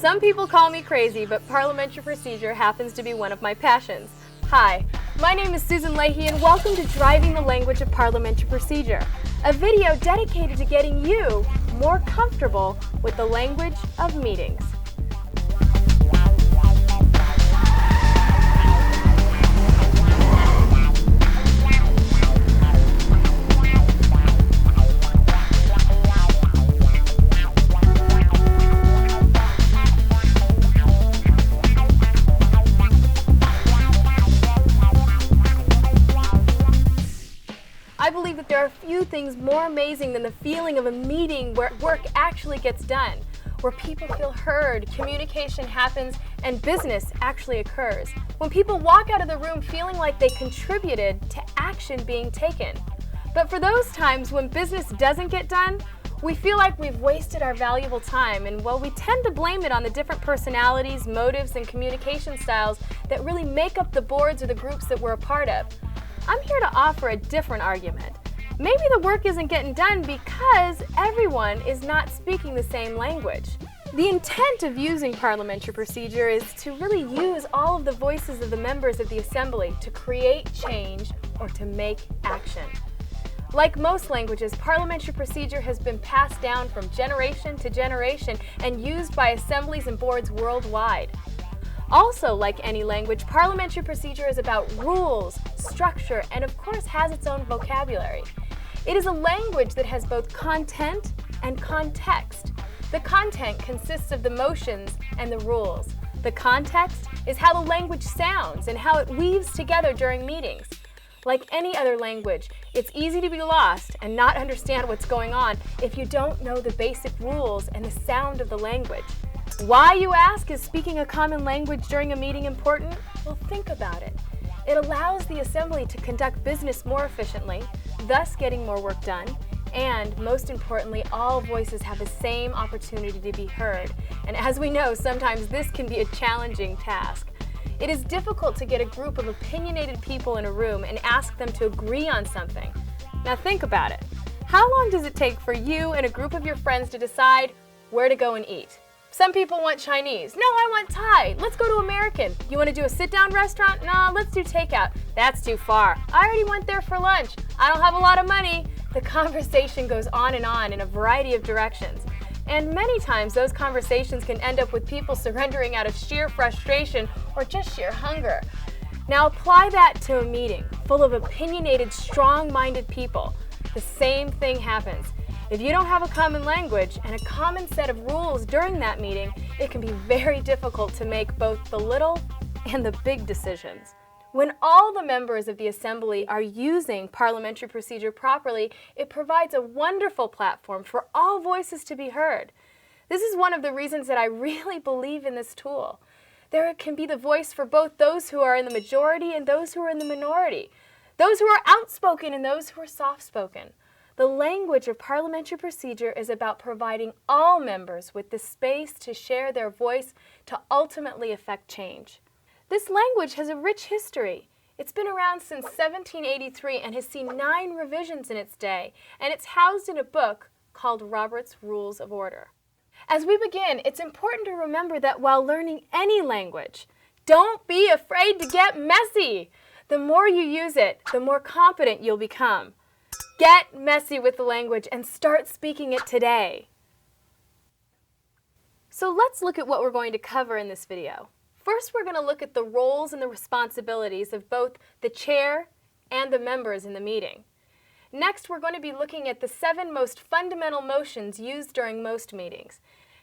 Some people call me crazy, but parliamentary procedure happens to be one of my passions. Hi, my name is Susan Leahy and welcome to Driving the Language of Parliamentary Procedure, a video dedicated to getting you more comfortable with the language of meetings. I believe that there are few things more amazing than the feeling of a meeting where work actually gets done, where people feel heard, communication happens, and business actually occurs. When people walk out of the room feeling like they contributed to action being taken. But for those times when business doesn't get done, we feel like we've wasted our valuable time, and well, we tend to blame it on the different personalities, motives, and communication styles that really make up the boards or the groups that we're a part of. I'm here to offer a different argument. Maybe the work isn't getting done because everyone is not speaking the same language. The intent of using parliamentary procedure is to really use all of the voices of the members of the assembly to create change or to make action. Like most languages, parliamentary procedure has been passed down from generation to generation and used by assemblies and boards worldwide. Also, like any language, parliamentary procedure is about rules, structure, and of course has its own vocabulary. It is a language that has both content and context. The content consists of the motions and the rules. The context is how the language sounds and how it weaves together during meetings. Like any other language, it's easy to be lost and not understand what's going on if you don't know the basic rules and the sound of the language. Why, you ask, is speaking a common language during a meeting important? Well, think about it. It allows the assembly to conduct business more efficiently, thus getting more work done, and most importantly, all voices have the same opportunity to be heard. And as we know, sometimes this can be a challenging task. It is difficult to get a group of opinionated people in a room and ask them to agree on something. Now think about it. How long does it take for you and a group of your friends to decide where to go and eat? Some people want Chinese. No, I want Thai. Let's go to American. You want to do a sit-down restaurant? No, let's do takeout. That's too far. I already went there for lunch. I don't have a lot of money. The conversation goes on in a variety of directions. And many times those conversations can end up with people surrendering out of sheer frustration or just sheer hunger. Now apply that to a meeting full of opinionated, strong-minded people. The same thing happens. If you don't have a common language and a common set of rules during that meeting, it can be very difficult to make both the little and the big decisions. When all the members of the assembly are using parliamentary procedure properly, it provides a wonderful platform for all voices to be heard. This is one of the reasons that I really believe in this tool. There can be the voice for both those who are in the majority and those who are in the minority, those who are outspoken and those who are soft-spoken. The language of parliamentary procedure is about providing all members with the space to share their voice to ultimately affect change. This language has a rich history. It's been around since 1783 and has seen 9 revisions in its day, and it's housed in a book called Robert's Rules of Order. As we begin, it's important to remember that while learning any language, don't be afraid to get messy. The more you use it, the more competent you'll become. Get messy with the language and start speaking it today. So let's look at what we're going to cover in this video. First, we're going to look at the roles and the responsibilities of both the chair and the members in the meeting. Next, we're going to be looking at the 7 most fundamental motions used during most meetings.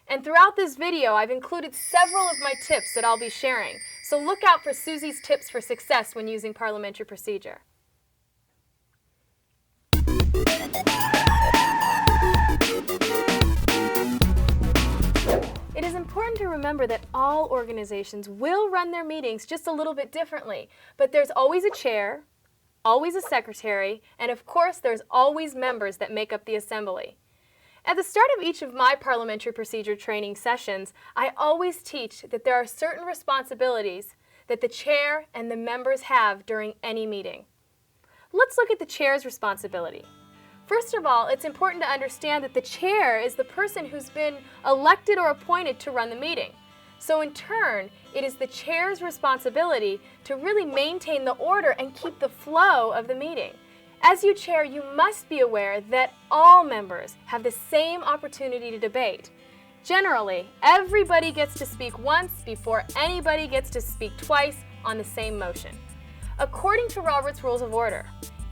And throughout this video, I've included several of my tips that I'll be sharing. So look out for Susie's tips for success when using parliamentary procedure. It is important to remember that all organizations will run their meetings just a little bit differently, but there's always a chair, always a secretary, and of course there's always members that make up the assembly. At the start of each of my parliamentary procedure training sessions, I always teach that there are certain responsibilities that the chair and the members have during any meeting. Let's look at the chair's responsibility. First of all, it's important to understand that the chair is the person who's been elected or appointed to run the meeting. So in turn, it is the chair's responsibility to really maintain the order and keep the flow of the meeting. As you chair, you must be aware that all members have the same opportunity to debate. Generally, everybody gets to speak once before anybody gets to speak twice on the same motion. According to Robert's Rules of Order,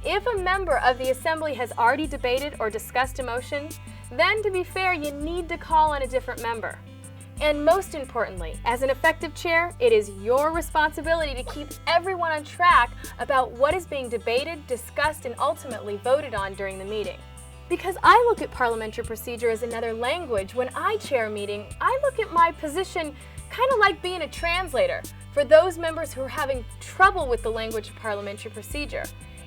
if a member of the assembly has already debated or discussed a motion, then to be fair, you need to call on a different member. And most importantly, as an effective chair, it is your responsibility to keep everyone on track about what is being debated, discussed, and ultimately voted on during the meeting. Because I look at parliamentary procedure as another language, when I chair a meeting, I look at my position kind of like being a translator for those members who are having trouble with the language of parliamentary procedure.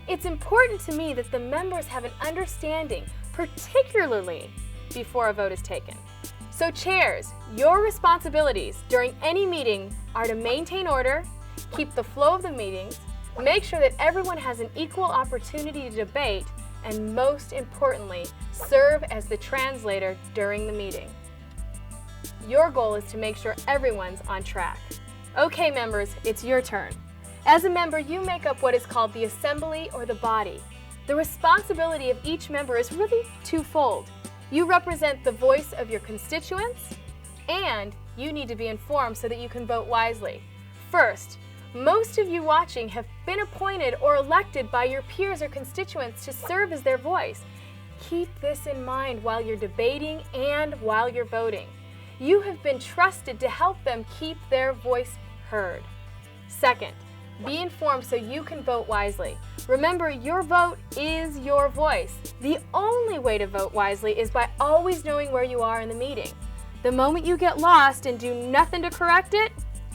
It's important to me that the members have an understanding, particularly before a vote is taken. So chairs, your responsibilities during any meeting are to maintain order, keep the flow of the meetings, make sure that everyone has an equal opportunity to debate, and most importantly, serve as the translator during the meeting. Your goal is to make sure everyone's on track. Okay, members, it's your turn. As a member, you make up what is called the assembly or the body. The responsibility of each member is really twofold. You represent the voice of your constituents, and you need to be informed so that you can vote wisely. First, most of you watching have been appointed or elected by your peers or constituents to serve as their voice. Keep this in mind while you're debating and while you're voting. You have been trusted to help them keep their voice heard. Second, be informed so you can vote wisely. Remember, your vote is your voice. The only way to vote wisely is by always knowing where you are in the meeting. The moment you get lost and do nothing to correct it,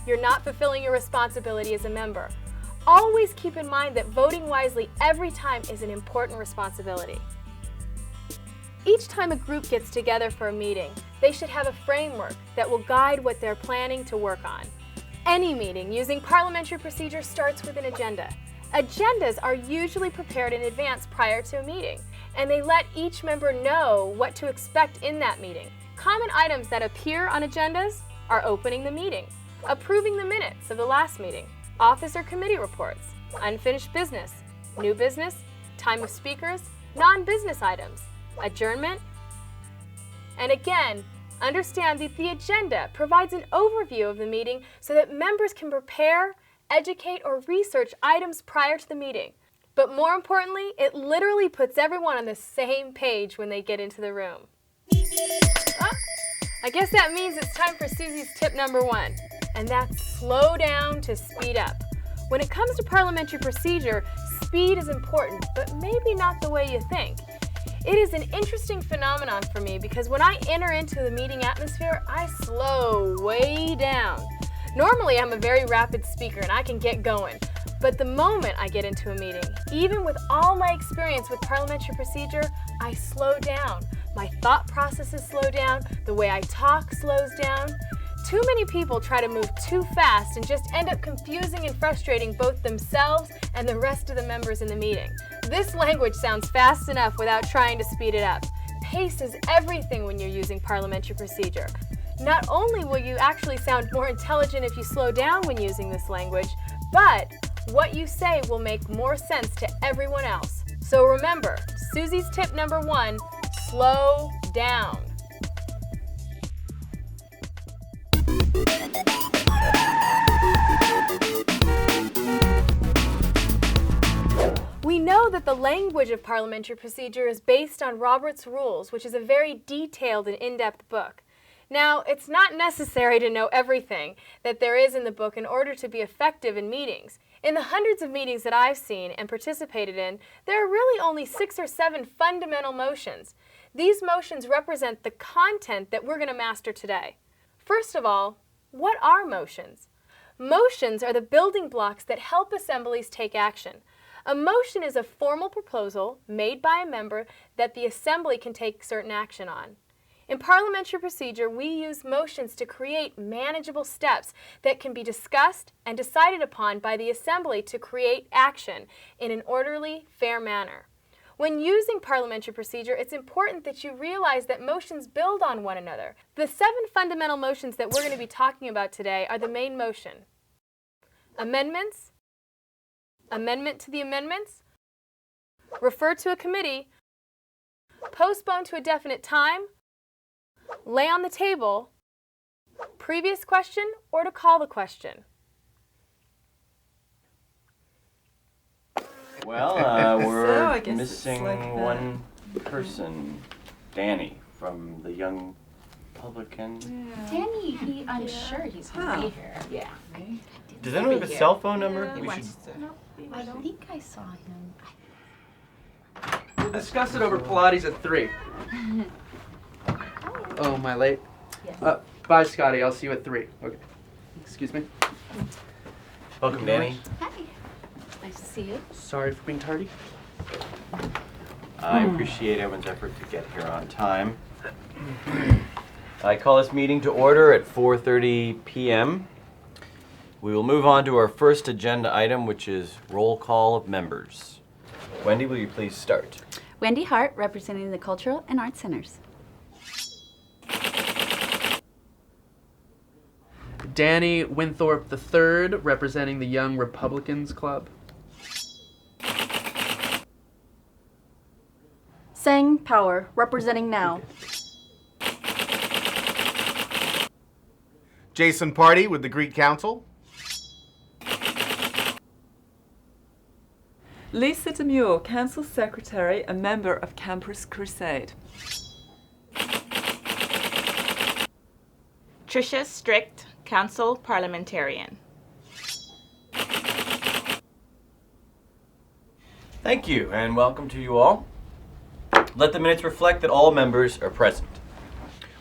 you're not fulfilling your responsibility as a member. Always keep in mind that voting wisely every time is an important responsibility. Each time a group gets together for a meeting, they should have a framework that will guide what they're planning to work on. Any meeting using parliamentary procedure starts with an agenda. Agendas are usually prepared in advance prior to a meeting, and they let each member know what to expect in that meeting. Common items that appear on agendas are opening the meeting, approving the minutes of the last meeting, office or committee reports, unfinished business, new business, time of speakers, non-business items, adjournment. And again, understand that the agenda provides an overview of the meeting so that members can prepare, educate, or research items prior to the meeting. But more importantly, it literally puts everyone on the same page when they get into the room. I guess that means it's time for Susie's tip number 1, and that's slow down to speed up. When it comes to parliamentary procedure, speed is important, but maybe not the way you think. It is an interesting phenomenon for me because when I enter into the meeting atmosphere, I slow way down. Normally, I'm a very rapid speaker and I can get going, but the moment I get into a meeting, even with all my experience with parliamentary procedure, I slow down. My thought processes slow down, the way I talk slows down. Too many people try to move too fast and just end up confusing and frustrating both themselves and the rest of the members in the meeting. This language sounds fast enough without trying to speed it up. Pace is everything when you're using parliamentary procedure. Not only will you actually sound more intelligent if you slow down when using this language, but what you say will make more sense to everyone else. So remember, Susie's tip number 1, slow down. We know that the language of parliamentary procedure is based on Robert's Rules, which is a very detailed and in-depth book. Now, it's not necessary to know everything that there is in the book in order to be effective in meetings. In the hundreds of meetings that I've seen and participated in, there are really only 6 or 7 fundamental motions. These motions represent the content that we're going to master today. First of all, what are motions? Motions are the building blocks that help assemblies take action. A motion is a formal proposal made by a member that the assembly can take certain action on. In parliamentary procedure, we use motions to create manageable steps that can be discussed and decided upon by the assembly to create action in an orderly, fair manner. When using parliamentary procedure, it's important that you realize that motions build on one another. The 7 fundamental motions that we're going to be talking about today are the main motion: amendments, amendment to the amendments, refer to a committee, postpone to a definite time, lay on the table, previous question, or to call the question. Well, we're guess missing it's like one person, Danny from the Young Publican. Danny, I'm sure he's gonna be here. Yeah. Does anyone have a cell phone number? He We should. wants to. I think I saw him. We'll discuss it over Pilates at 3. Oh, am I late? Yes. Bye, Scotty. I'll see you at 3. Okay. Excuse me. Welcome, Danny. Hi. Nice to see you. Sorry for being tardy. I appreciate everyone's effort to get here on time. I call this meeting to order at 4:30 p.m. We will move on to our first agenda item, which is roll call of members. Wendy, will you please start? Wendy Hart, representing the Cultural and Arts Centers. Danny Winthorpe III, representing the Young Republicans Club. Sang Power, representing Now. Jason Party with the Greek Council. Lisa Demure, Council Secretary, a member of Campus Crusade. Tricia Strict, Council Parliamentarian. Thank you, and welcome to you all. Let the minutes reflect that all members are present.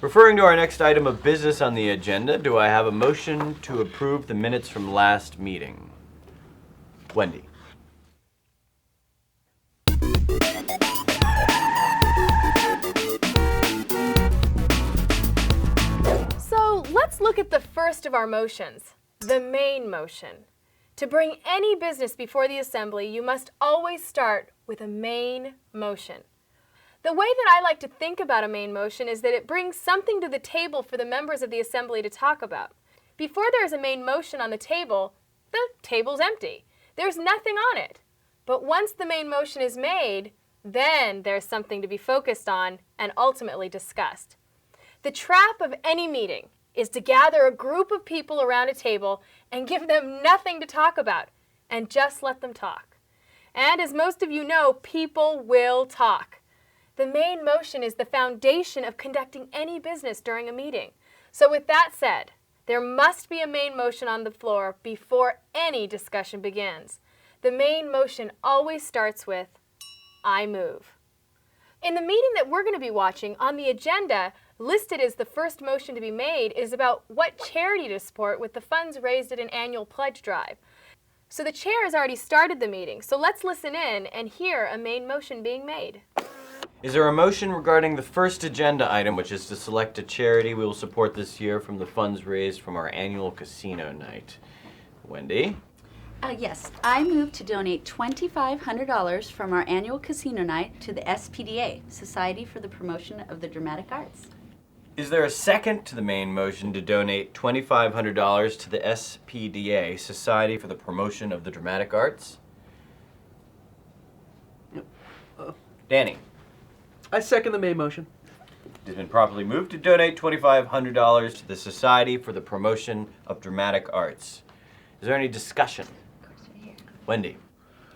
Referring to our next item of business on the agenda, do I have a motion to approve the minutes from last meeting? Wendy. So let's look at the first of our motions, the main motion. To bring any business before the Assembly, you must always start with a main motion. The way that I like to think about a main motion is that it brings something to the table for the members of the Assembly to talk about. Before there is a main motion on the table's empty. There's nothing on it. But once the main motion is made, then there's something to be focused on and ultimately discussed. The trap of any meeting is to gather a group of people around a table and give them nothing to talk about and just let them talk. And as most of you know, people will talk. The main motion is the foundation of conducting any business during a meeting. So with that said, there must be a main motion on the floor before any discussion begins. The main motion always starts with, I move. In the meeting that we're going to be watching, on the agenda, listed as the first motion to be made is about what charity to support with the funds raised at an annual pledge drive. So the chair has already started the meeting, so let's listen in and hear a main motion being made. Is there a motion regarding the first agenda item, which is to select a charity we will support this year from the funds raised from our annual casino night? Wendy? Yes, I move to donate $2,500 from our annual casino night to the SPDA, Society for the Promotion of the Dramatic Arts. Is there a second to the main motion to donate $2,500 to the SPDA, Society for the Promotion of the Dramatic Arts? Danny? I second the main motion. It has been properly moved to donate $2,500 to the Society for the Promotion of Dramatic Arts. Is there any discussion? Wendy?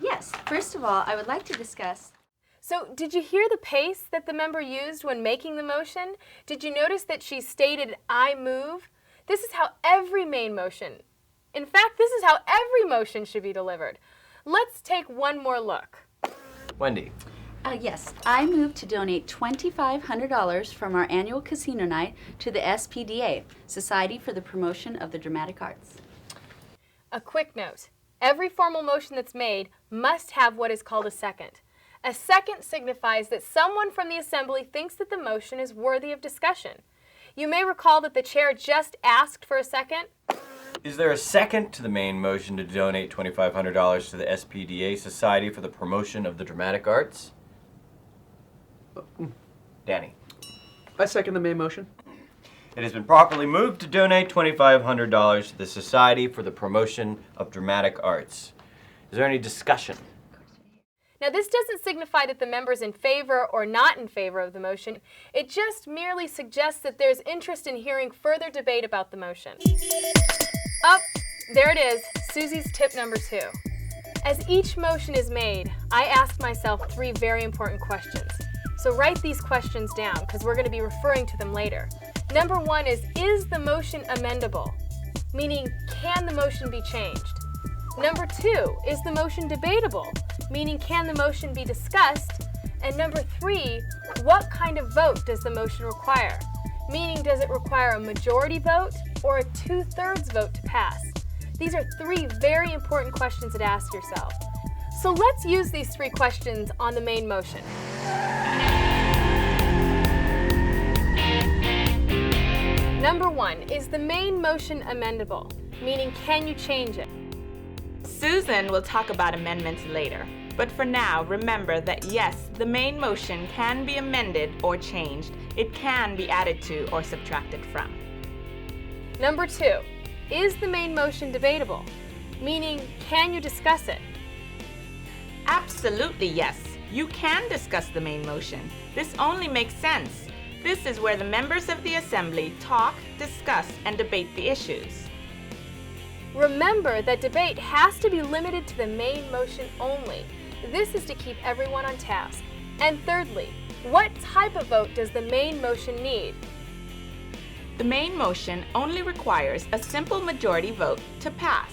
Yes, first of all, I would like to discuss. So did you hear the pace that the member used when making the motion? Did you notice that she stated, I move? This is how every main motion, in fact, this is how every motion should be delivered. Let's take one more look. Wendy? Yes, I move to donate $2,500 from our annual casino night to the SPDA, Society for the Promotion of the Dramatic Arts. A quick note. Every formal motion that's made must have what is called a second. A second signifies that someone from the Assembly thinks that the motion is worthy of discussion. You may recall that the chair just asked for a second. Is there a second to the main motion to donate $2,500 to the SPDA, Society for the Promotion of the Dramatic Arts? Danny. I second the main motion. It has been properly moved to donate $2,500 to the Society for the Promotion of Dramatic Arts. Is there any discussion? Now, this doesn't signify that the member's in favor or not in favor of the motion. It just merely suggests that there's interest in hearing further debate about the motion. Oh, there it is, Susie's tip number 2. As each motion is made, I ask myself 3 very important questions. So write these questions down because we're going to be referring to them later. Number 1 is the motion amendable? Meaning, can the motion be changed? Number 2, is the motion debatable? Meaning, can the motion be discussed? And number 3, what kind of vote does the motion require? Meaning, does it require a majority vote or a 2/3 vote to pass? These are 3 very important questions to ask yourself. So let's use these 3 questions on the main motion. Number 1, is the main motion amendable? Meaning, can you change it? Susan will talk about amendments later, but for now, remember that yes, the main motion can be amended or changed. It can be added to or subtracted from. Number 2, is the main motion debatable? Meaning, can you discuss it? Absolutely yes, you can discuss the main motion. This only makes sense. This is where the members of the Assembly talk, discuss, and debate the issues. Remember that debate has to be limited to the main motion only. This is to keep everyone on task. And thirdly, what type of vote does the main motion need? The main motion only requires a simple majority vote to pass.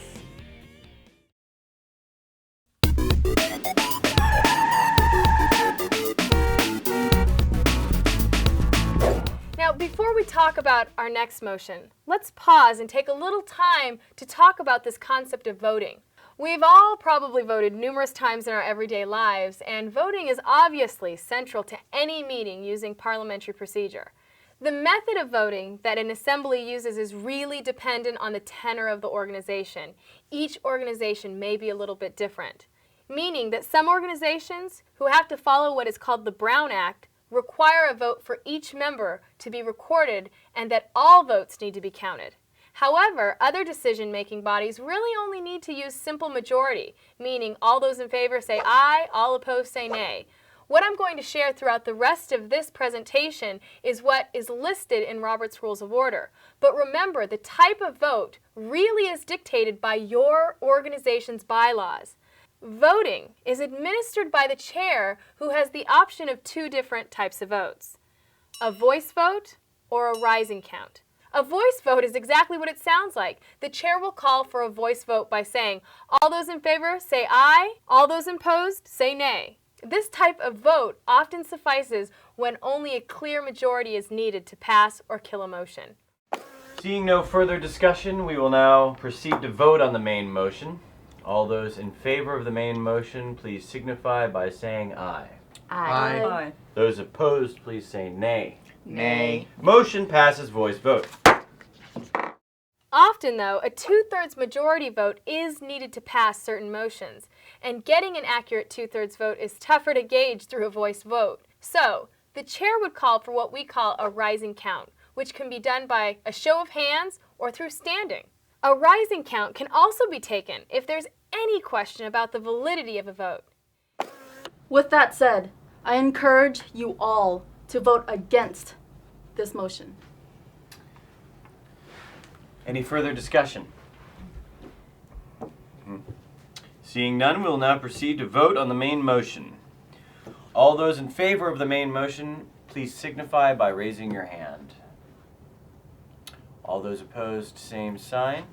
Now, before we talk about our next motion, let's pause and take a little time to talk about this concept of voting. We've all probably voted numerous times in our everyday lives, and voting is obviously central to any meeting using parliamentary procedure. The method of voting that an assembly uses is really dependent on the tenor of the organization. Each organization may be a little bit different, meaning that some organizations who have to follow what is called the Brown Act require a vote for each member to be recorded and that all votes need to be counted. However, other decision-making bodies really only need to use simple majority, meaning all those in favor say aye, all opposed say nay. What I'm going to share throughout the rest of this presentation is what is listed in Robert's Rules of Order. But remember, the type of vote really is dictated by your organization's bylaws. Voting is administered by the chair, who has the option of 2 different types of votes: a voice vote or a rising count. A voice vote is exactly what it sounds like. The chair will call for a voice vote by saying, all those in favor say aye, all those opposed say nay. This type of vote often suffices when only a clear majority is needed to pass or kill a motion. Seeing no further discussion, we will now proceed to vote on the main motion. All those in favor of the main motion, please signify by saying aye. Aye. Aye. Those opposed, please say nay. Nay. Motion passes voice vote. Often, though, a 2/3 majority vote is needed to pass certain motions, and getting an accurate 2/3 vote is tougher to gauge through a voice vote. So, the chair would call for what we call a rising count, which can be done by a show of hands or through standing. A rising count can also be taken if there's any question about the validity of a vote. With that said, I encourage you all to vote against this motion. Any further discussion? Seeing none, we will now proceed to vote on the main motion. All those in favor of the main motion, please signify by raising your hand. All those opposed, same sign.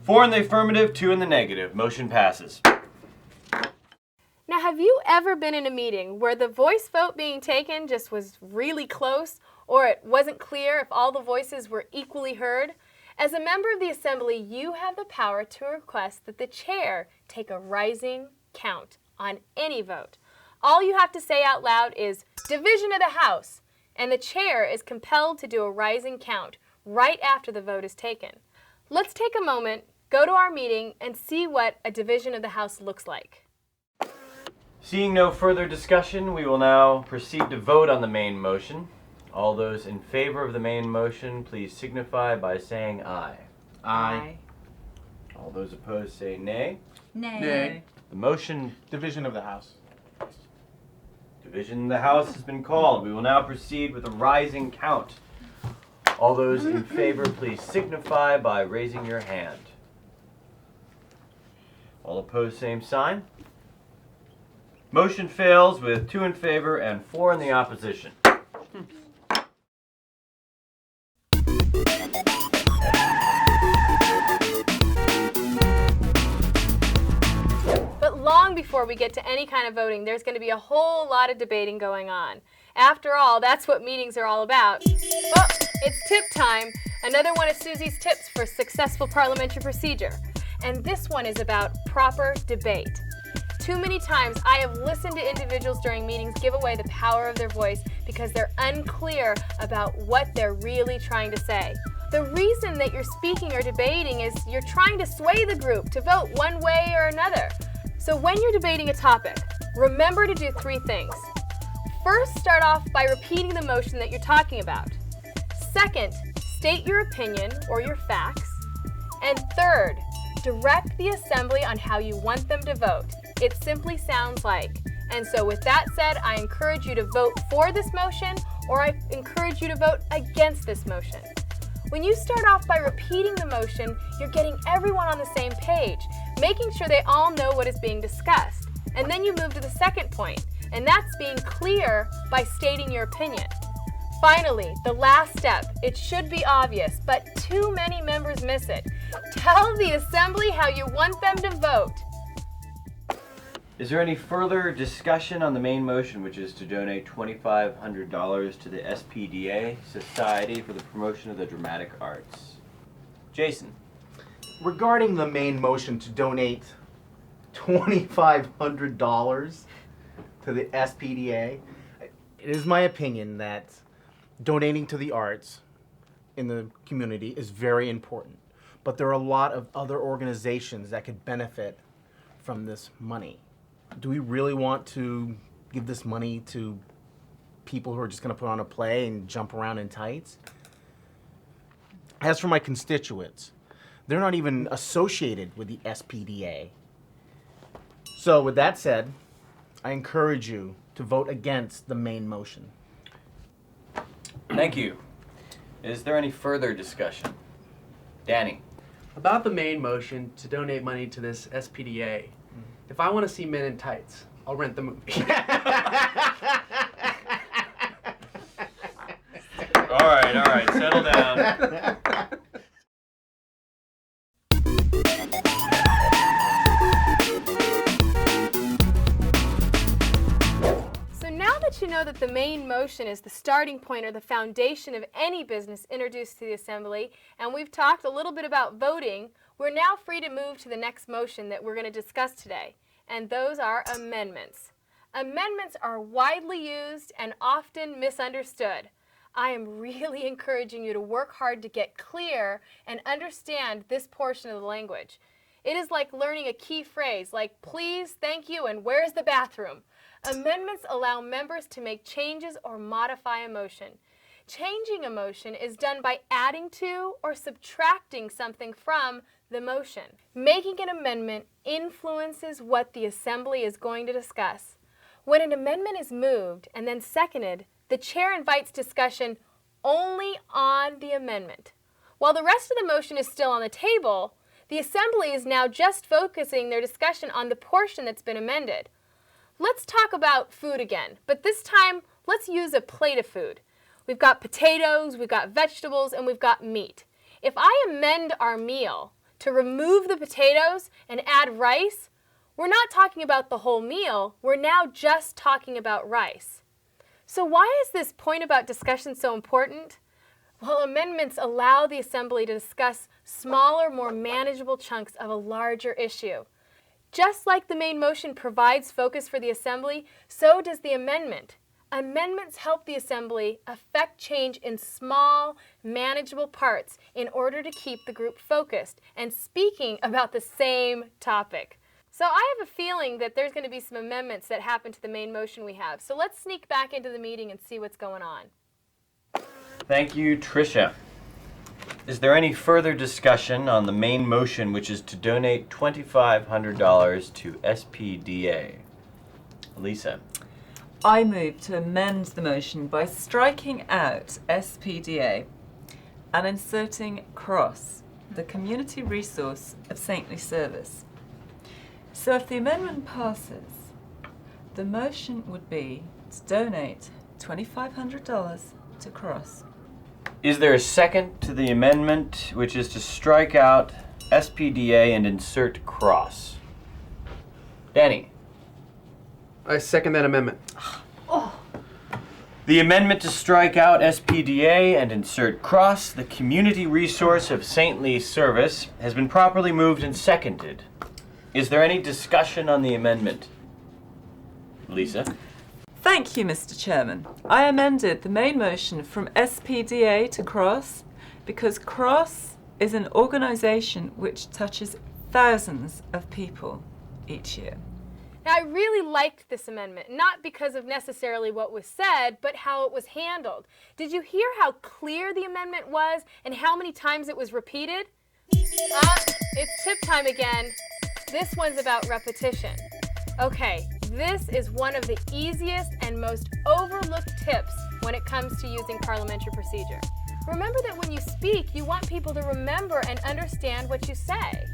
4 in the affirmative, 2 in the negative. Motion passes. Now, have you ever been in a meeting where the voice vote being taken just was really close, or it wasn't clear if all the voices were equally heard? As a member of the Assembly, you have the power to request that the chair take a rising count on any vote. All you have to say out loud is, "Division of the House," and the chair is compelled to do a rising count right after the vote is taken. Let's take a moment, go to our meeting, and see what a division of the House looks like. Seeing no further discussion, we will now proceed to vote on the main motion. All those in favor of the main motion, please signify by saying aye. Aye. All those opposed say nay. Nay. The motion Division of the House. division in the House has been called. We will now proceed with a rising count. All those in favor, please signify by raising your hand. All opposed, same sign. Motion fails with 2 in favor and 4 in the opposition. But long before we get to any kind of voting, there's going to be a whole lot of debating going on. After all, that's what meetings are all about. Oh, it's tip time. Another one of Susie's tips for successful parliamentary procedure. And this one is about proper debate. Too many times I have listened to individuals during meetings give away the power of their voice because they're unclear about what they're really trying to say. The reason that you're speaking or debating is you're trying to sway the group to vote one way or another. So when you're debating a topic, remember to do 3 things. First, start off by repeating the motion that you're talking about. Second, state your opinion or your facts. And third, direct the assembly on how you want them to vote. It simply sounds like. And so with that said, I encourage you to vote for this motion, or I encourage you to vote against this motion. When you start off by repeating the motion, you're getting everyone on the same page, making sure they all know what is being discussed. And then you move to the second point, and that's being clear by stating your opinion. Finally, the last step. It should be obvious, but too many members miss it. Tell the assembly how you want them to vote. Is there any further discussion on the main motion, which is to donate $2,500 to the SPDA, Society for the Promotion of the Dramatic Arts? Jason. Regarding the main motion to donate $2,500 to the SPDA, it is my opinion that donating to the arts in the community is very important. But there are a lot of other organizations that could benefit from this money. Do we really want to give this money to people who are just going to put on a play and jump around in tights? As for my constituents, they're not even associated with the SPDA. So with that said, I encourage you to vote against the main motion. Thank you. Is there any further discussion? Danny. About the main motion to donate money to this SPDA, if I want to see Men in Tights, I'll rent the movie. All right, settle down. So now that you know that the main motion is the starting point or the foundation of any business introduced to the assembly, and we've talked a little bit about voting, we're now free to move to the next motion that we're going to discuss today, and those are amendments. Amendments are widely used and often misunderstood. I am really encouraging you to work hard to get clear and understand this portion of the language. It is like learning a key phrase like please, thank you, and where's the bathroom? Amendments allow members to make changes or modify a motion. Changing a motion is done by adding to or subtracting something from the motion. Making an amendment influences what the assembly is going to discuss. When an amendment is moved and then seconded, the chair invites discussion only on the amendment. While the rest of the motion is still on the table, the assembly is now just focusing their discussion on the portion that's been amended. Let's talk about food again, but this time let's use a plate of food. We've got potatoes, we've got vegetables, and we've got meat. If I amend our meal to remove the potatoes and add rice, we're not talking about the whole meal, we're now just talking about rice. So why is this point about discussion so important? Well, amendments allow the assembly to discuss smaller, more manageable chunks of a larger issue. Just like the main motion provides focus for the assembly, so does the amendment. Amendments help the assembly affect change in small, manageable parts in order to keep the group focused and speaking about the same topic. So I have a feeling that there's going to be some amendments that happen to the main motion we have. So let's sneak back into the meeting and see what's going on. Thank you, Tricia. Is there any further discussion on the main motion, which is to donate $2,500 to SPDA? Lisa. I move to amend the motion by striking out SPDA and inserting CROSS, the Community Resource of Saintly Service. So if the amendment passes, the motion would be to donate $2,500 to CROSS. Is there a second to the amendment, which is to strike out SPDA and insert CROSS? Danny. I second that amendment. The amendment to strike out SPDA and insert CROSS, the Community Resource of Saintly Service, has been properly moved and seconded. Is there any discussion on the amendment? Lisa? Thank you, Mr. Chairman. I amended the main motion from SPDA to CROSS because CROSS is an organisation which touches thousands of people each year. Now, I really liked this amendment, not because of necessarily what was said, but how it was handled. Did you hear how clear the amendment was and how many times it was repeated? It's tip time again. This one's about repetition. Okay, this is one of the easiest and most overlooked tips when it comes to using parliamentary procedure. Remember that when you speak, you want people to remember and understand what you say.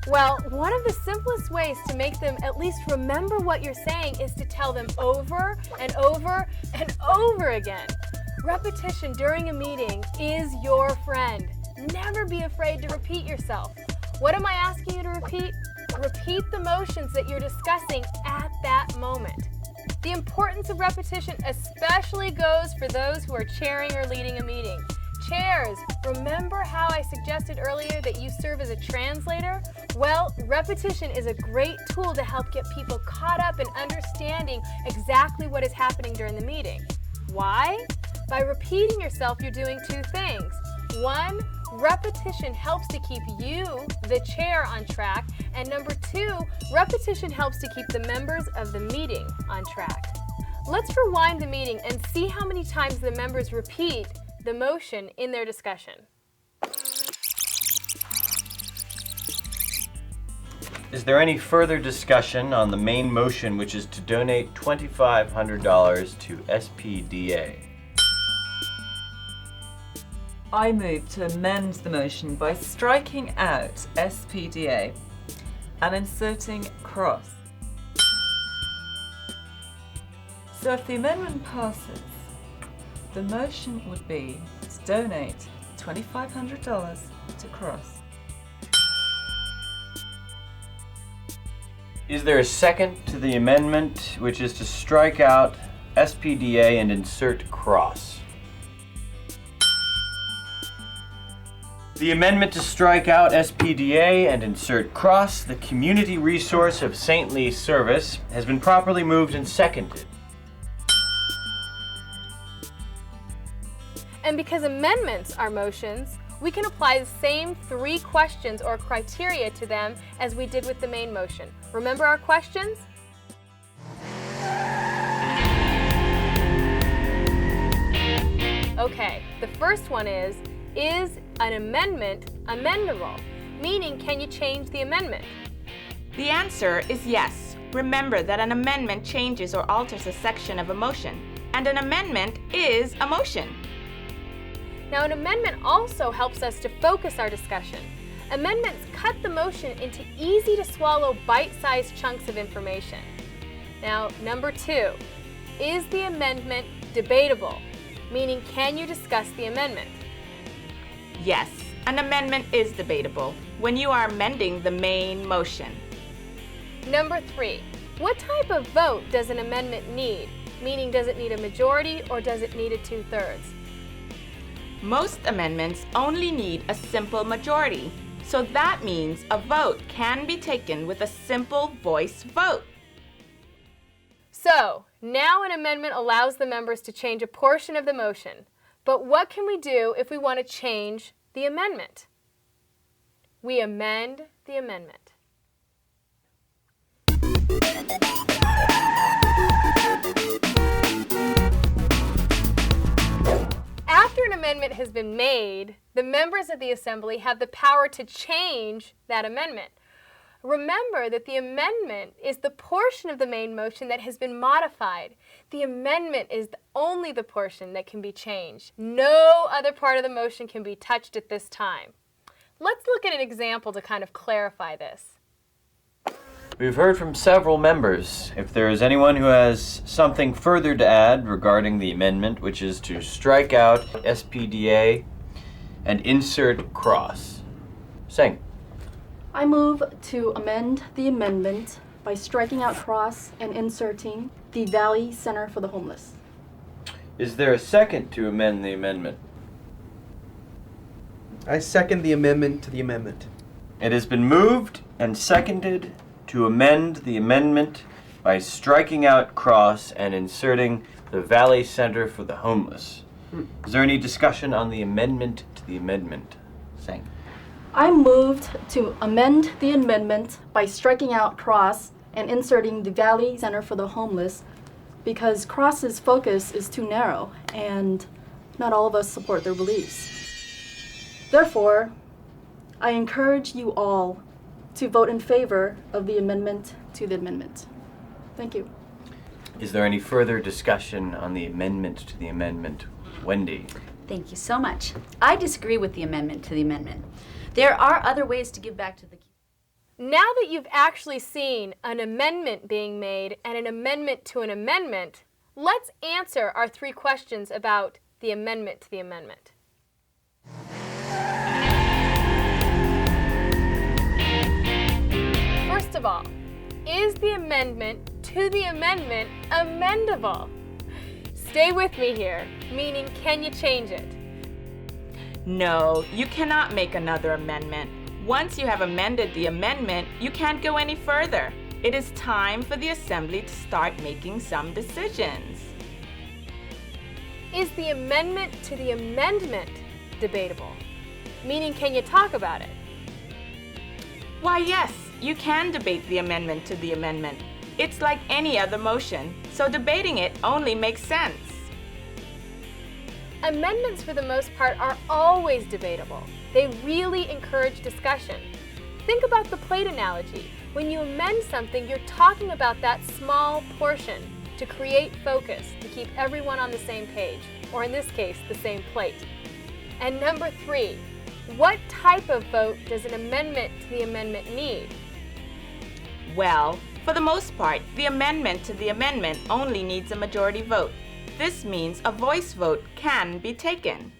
Well, one of the simplest ways to make them at least remember what you're saying is to tell them over and over and over again. Repetition during a meeting is your friend. Never be afraid to repeat yourself. What am I asking you to repeat? Repeat the motions that you're discussing at that moment. The importance of repetition especially goes for those who are chairing or leading a meeting. Chairs, remember how I suggested earlier that you serve as a translator? Well, repetition is a great tool to help get people caught up in understanding exactly what is happening during the meeting. Why? By repeating yourself, you're doing two things. One, repetition helps to keep you, the chair, on track. And number two, repetition helps to keep the members of the meeting on track. Let's rewind the meeting and see how many times the members repeat the motion in their discussion. Is there any further discussion on the main motion, which is to donate $2,500 to SPDA? I move to amend the motion by striking out SPDA and inserting CROSS. So if the amendment passes, the motion would be to donate $2,500 to CROSS. Is there a second to the amendment, which is to strike out SPDA and insert CROSS? The amendment to strike out SPDA and insert CROSS, the Community Resource of Saintly Service, has been properly moved and seconded. And because amendments are motions, we can apply the same 3 questions or criteria to them as we did with the main motion. Remember our questions? Okay, the first one is an amendment amendable? Meaning, can you change the amendment? The answer is yes. Remember that an amendment changes or alters a section of a motion, and an amendment is a motion. Now, an amendment also helps us to focus our discussion. Amendments cut the motion into easy-to-swallow, bite-sized chunks of information. Now, number 2, is the amendment debatable? Meaning, can you discuss the amendment? Yes, an amendment is debatable when you are amending the main motion. Number 3, what type of vote does an amendment need? Meaning, does it need a majority or does it need a 2/3? Most amendments only need a simple majority, so that means a vote can be taken with a simple voice vote. So, now an amendment allows the members to change a portion of the motion. But what can we do if we want to change the amendment? We amend the amendment. After an amendment has been made, the members of the Assembly have the power to change that amendment. Remember that the amendment is the portion of the main motion that has been modified. The amendment is only the portion that can be changed. No other part of the motion can be touched at this time. Let's look at an example to kind of clarify this. We've heard from several members. If there is anyone who has something further to add regarding the amendment, which is to strike out SPDA and insert cross. Sing. I move to amend the amendment by striking out cross and inserting the Valley Center for the Homeless. Is there a second to amend the amendment? I second the amendment to the amendment. It has been moved and seconded to amend the amendment by striking out cross and inserting the Valley Center for the Homeless. Is there any discussion on the amendment to the amendment? Sing. I moved to amend the amendment by striking out cross and inserting the Valley Center for the Homeless because cross's focus is too narrow and not all of us support their beliefs. Therefore, I encourage you all to vote in favor of the amendment to the amendment. Thank you. Is there any further discussion on the amendment to the amendment? Wendy. Thank you so much. I disagree with the amendment to the amendment. There are other ways to give back to the community. Now that you've actually seen an amendment being made and an amendment to an amendment, let's answer our 3 questions about the amendment to the amendment. First of all, is the amendment to the amendment amendable? Stay with me here, meaning can you change it? No, you cannot make another amendment. Once you have amended the amendment, you can't go any further. It is time for the Assembly to start making some decisions. Is the amendment to the amendment debatable? Meaning, can you talk about it? Why, yes, you can debate the amendment to the amendment. It's like any other motion, so debating it only makes sense. Amendments, for the most part, are always debatable. They really encourage discussion. Think about the plate analogy. When you amend something, you're talking about that small portion to create focus, to keep everyone on the same page, or in this case, the same plate. And number 3, what type of vote does an amendment to the amendment need? Well, for the most part, the amendment to the amendment only needs a majority vote. This means a voice vote can be taken.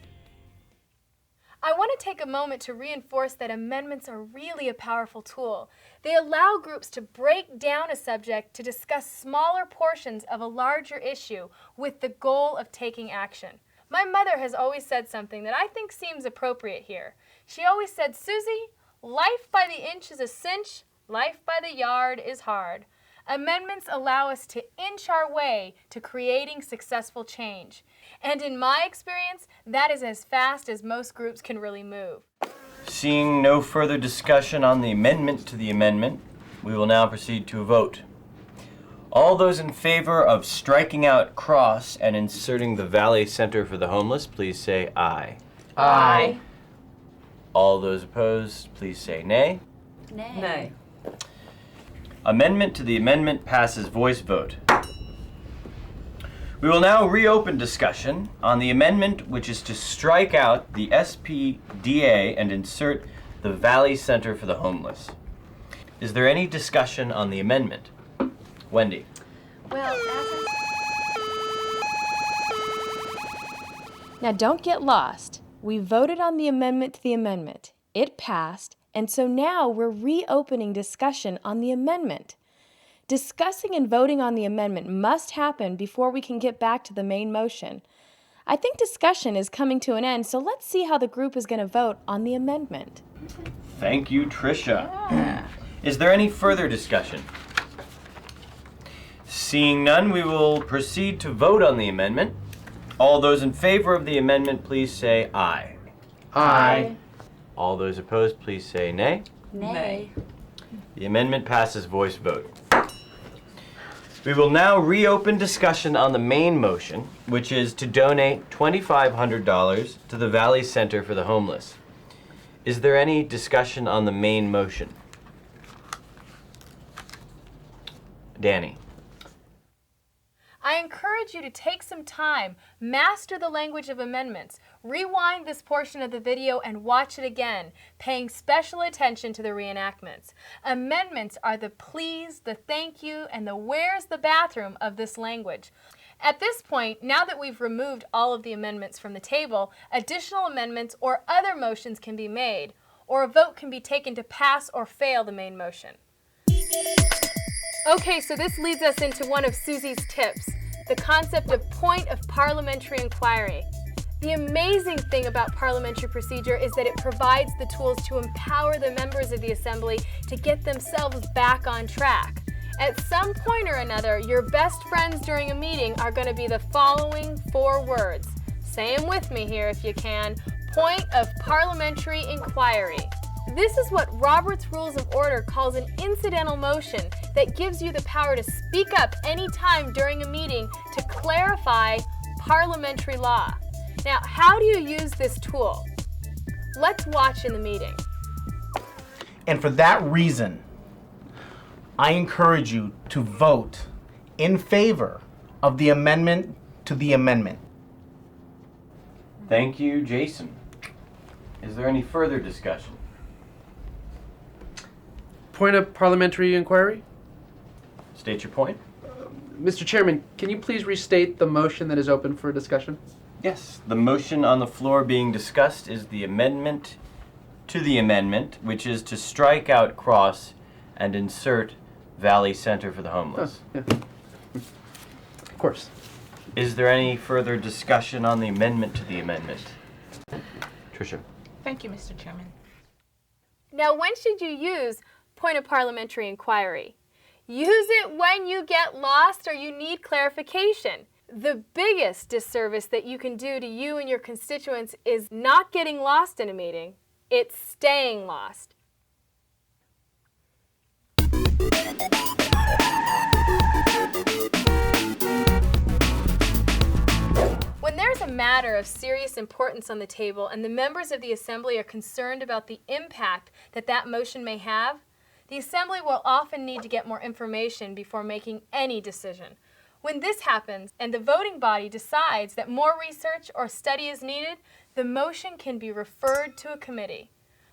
I want to take a moment to reinforce that amendments are really a powerful tool. They allow groups to break down a subject to discuss smaller portions of a larger issue with the goal of taking action. My mother has always said something that I think seems appropriate here. She always said, "Susie, life by the inch is a cinch, life by the yard is hard." Amendments allow us to inch our way to creating successful change. And in my experience, that is as fast as most groups can really move. Seeing no further discussion on the amendment to the amendment, we will now proceed to a vote. All those in favor of striking out cross and inserting the Valley Center for the Homeless, please say aye. Aye. All those opposed, please say nay. Nay. Nay. Amendment to the amendment passes voice vote. We will now reopen discussion on the amendment which is to strike out the SPDA and insert the Valley Center for the Homeless. Is there any discussion on the amendment? Wendy. Well, Now don't get lost. We voted on the amendment to the amendment. It passed, and so now we're reopening discussion on the amendment. Discussing and voting on the amendment must happen before we can get back to the main motion. I think discussion is coming to an end, so let's see how the group is going to vote on the amendment. Thank you, Tricia. Is there any further discussion? Seeing none, we will proceed to vote on the amendment. All those in favor of the amendment, please say aye. Aye. All those opposed, please say nay. nay. The amendment passes voice vote. We will now reopen discussion on the main motion, which is to donate $2,500 to the Valley Center for the Homeless. Is there any discussion on the main motion? Danny. I encourage you to take some time, master the language of amendments, rewind this portion of the video and watch it again, paying special attention to the reenactments. Amendments are the please, the thank you, and the where's the bathroom of this language. At this point, now that we've removed all of the amendments from the table, additional amendments or other motions can be made, or a vote can be taken to pass or fail the main motion. Okay, so this leads us into one of Susie's tips, the concept of point of parliamentary inquiry. The amazing thing about parliamentary procedure is that it provides the tools to empower the members of the assembly to get themselves back on track. At some point or another, your best friends during a meeting are going to be the following 4 words. Say them with me here if you can. Point of parliamentary inquiry. This is what Robert's Rules of Order calls an incidental motion that gives you the power to speak up anytime during a meeting to clarify parliamentary law. Now, how do you use this tool? Let's watch in the meeting. And for that reason, I encourage you to vote in favor of the amendment to the amendment. Thank you, Jason. Is there any further discussion? Point of parliamentary inquiry? State your point. Mr. Chairman, can you please restate the motion that is open for discussion? Yes, the motion on the floor being discussed is the amendment to the amendment, which is to strike out cross and insert Valley Center for the Homeless. Yeah. Of course. Is there any further discussion on the amendment to the amendment? Tricia. Thank you, Mr. Chairman. Now, when should you use point of parliamentary inquiry? Use it when you get lost or you need clarification. The biggest disservice that you can do to you and your constituents is not getting lost in a meeting. It's staying lost. When there's a matter of serious importance on the table and the members of the Assembly are concerned about the impact that that motion may have, the Assembly will often need to get more information before making any decision. When this happens and the voting body decides that more research or study is needed, the motion can be referred to a committee.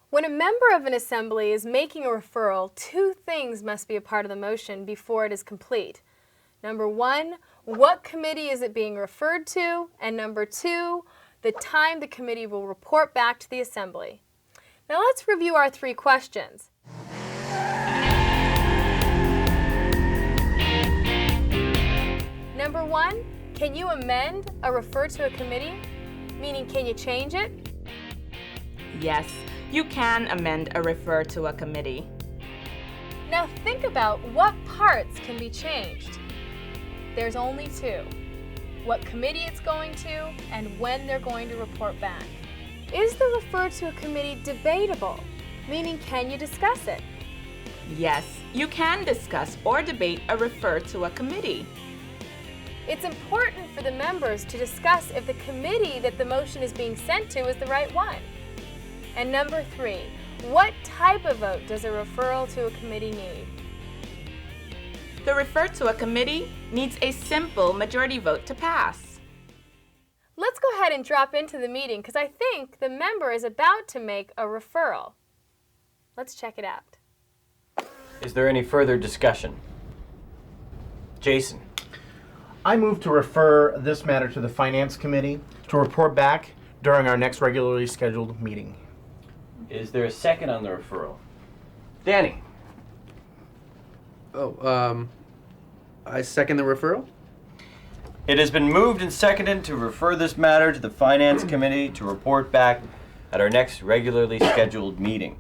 When a member of an assembly is making a referral, 2 things must be a part of the motion before it is complete. Number 1, what committee is it being referred to? And number 2, the time the committee will report back to the assembly. Now let's review our 3 questions. Number 1, can you amend a refer to a committee? Meaning, can you change it? Yes, you can amend a refer to a committee. Now think about what parts can be changed. There's only 2. What committee it's going to and when they're going to report back. Is the refer to a committee debatable? Meaning, can you discuss it? Yes, you can discuss or debate a refer to a committee. It's important for the members to discuss if the committee that the motion is being sent to is the right one. And number 3, what type of vote does a referral to a committee need? The refer to a committee needs a simple majority vote to pass. Let's go ahead and drop into the meeting because I think the member is about to make a referral. Let's check it out. Is there any further discussion? Jason. I move to refer this matter to the Finance Committee to report back during our next regularly scheduled meeting. Is there a second on the referral? Danny. I second the referral. It has been moved and seconded to refer this matter to the Finance Committee to report back at our next regularly scheduled meeting.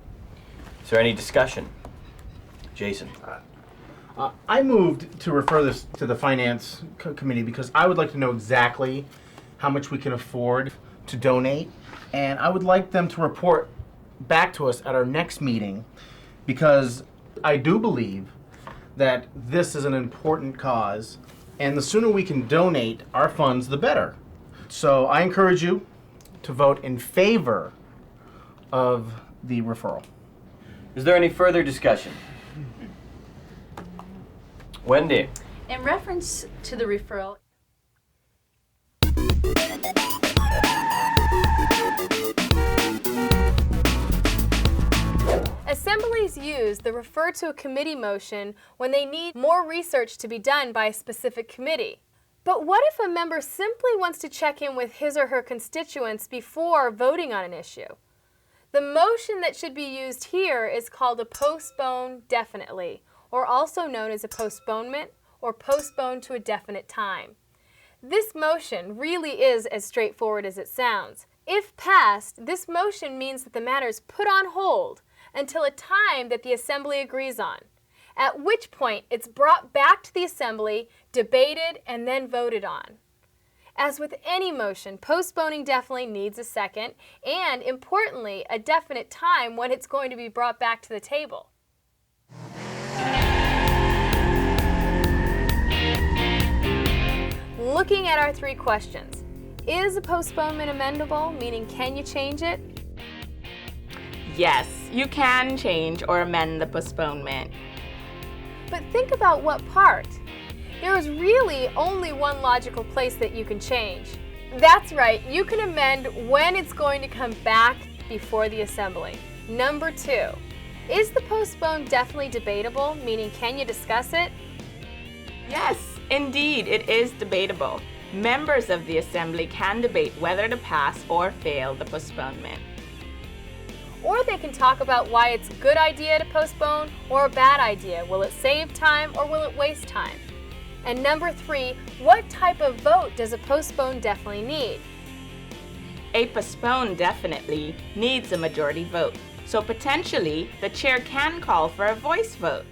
Is there any discussion? Jason. I moved to refer this to the Finance Committee because I would like to know exactly how much we can afford to donate, and I would like them to report back to us at our next meeting because I do believe that this is an important cause, and the sooner we can donate our funds, the better. So I encourage you to vote in favor of the referral. Is there any further discussion? Wendy? In reference to the referral, Assemblies use the refer to a committee motion when they need more research to be done by a specific committee. But what if a member simply wants to check in with his or her constituents before voting on an issue? The motion that should be used here is called a postpone definitely, or also known as a postponement or postpone to a definite time. This motion really is as straightforward as it sounds. If passed, this motion means that the matter is put on hold until a time that the Assembly agrees on, at which point it's brought back to the Assembly, debated, and then voted on. As with any motion, postponing definitely needs a second and, importantly, a definite time when it's going to be brought back to the table. Looking at our three questions, is a postponement amendable, meaning can you change it? Yes, you can change or amend the postponement. But think about what part. There is really only one logical place that you can change. That's right, you can amend when it's going to come back before the Assembly. Number 2, is the postpone definitely debatable, meaning can you discuss it? Yes, indeed, it is debatable. Members of the Assembly can debate whether to pass or fail the postponement. Or they can talk about why it's a good idea to postpone or a bad idea. Will it save time or will it waste time? And number 3, what type of vote does a postpone definitely need? A postpone definitely needs a majority vote, so potentially the chair can call for a voice vote.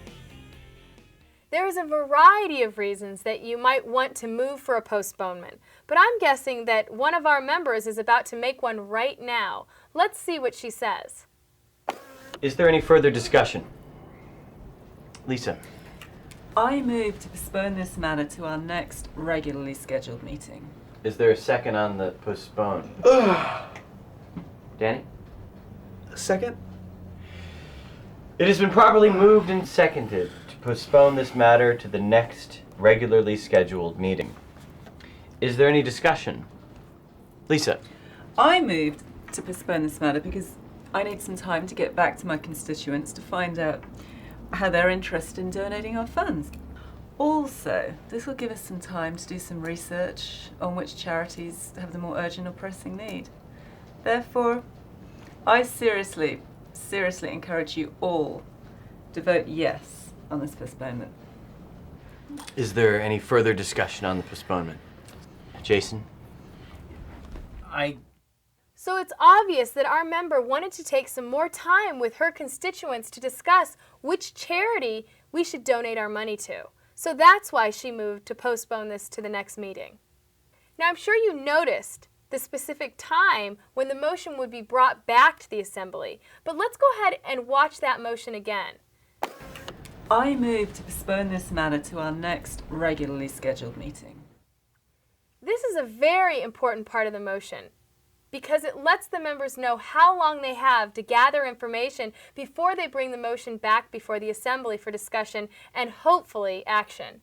There is a variety of reasons that you might want to move for a postponement, but I'm guessing that one of our members is about to make one right now. Let's see what she says. Is there any further discussion? Lisa? I move to postpone this matter to our next regularly scheduled meeting. Is there a second on the postpone? Danny? Second? It has been properly moved and seconded to postpone this matter to the next regularly scheduled meeting. Is there any discussion? Lisa? I moved to postpone this matter because I need some time to get back to my constituents to find out how they're interested in donating our funds. Also, this will give us some time to do some research on which charities have the more urgent or pressing need. Therefore, I seriously encourage you all to vote yes on this postponement. Is there any further discussion on the postponement? Jason? So it's obvious that our member wanted to take some more time with her constituents to discuss which charity we should donate our money to. So that's why she moved to postpone this to the next meeting. Now I'm sure you noticed the specific time when the motion would be brought back to the Assembly, but let's go ahead and watch that motion again. I move to postpone this matter to our next regularly scheduled meeting. This is a very important part of the motion because it lets the members know how long they have to gather information before they bring the motion back before the Assembly for discussion and hopefully action.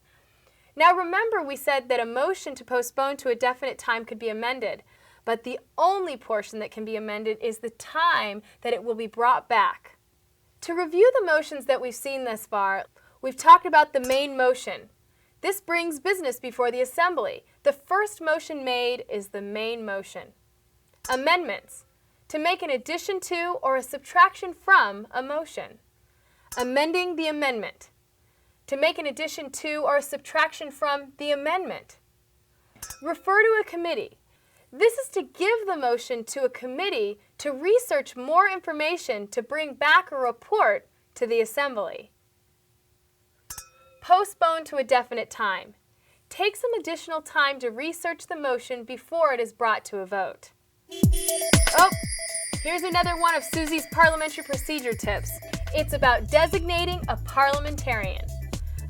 Now remember, we said that a motion to postpone to a definite time could be amended, but the only portion that can be amended is the time that it will be brought back. To review the motions that we've seen thus far, we've talked about the main motion. This brings business before the Assembly. The first motion made is the main motion. Amendments, to make an addition to or a subtraction from a motion. Amending the amendment, to make an addition to or a subtraction from the amendment. Refer to a committee. This is to give the motion to a committee to research more information to bring back a report to the Assembly. Postpone to a definite time. Take some additional time to research the motion before it is brought to a vote. Oh, here's another one of Susie's parliamentary procedure tips. It's about designating a parliamentarian.